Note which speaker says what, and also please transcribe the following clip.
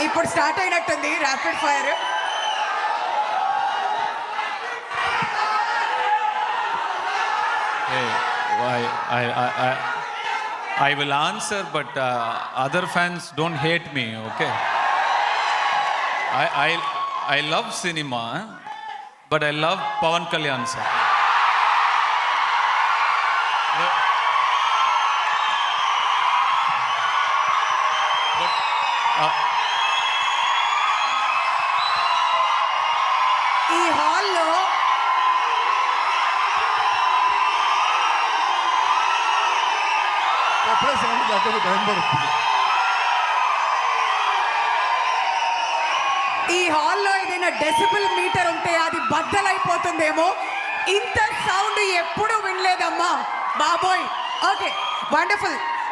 Speaker 1: ఇప్పుడు స్టార్ట్ అయినట్టుంది rapid fire.
Speaker 2: I will answer, but other fans don't hate me, okay? I love cinema, but I love Pawan Kalyan sir. But
Speaker 1: ఈ హాల్లో ఈ హాల్లో ఏదైనా decibel metre ఉంటే అది బద్దలైపోతుందేమో. ఇంత సౌండ్ ఎప్పుడు వినలేదమ్మా బాబోయ్. Okay, wonderful.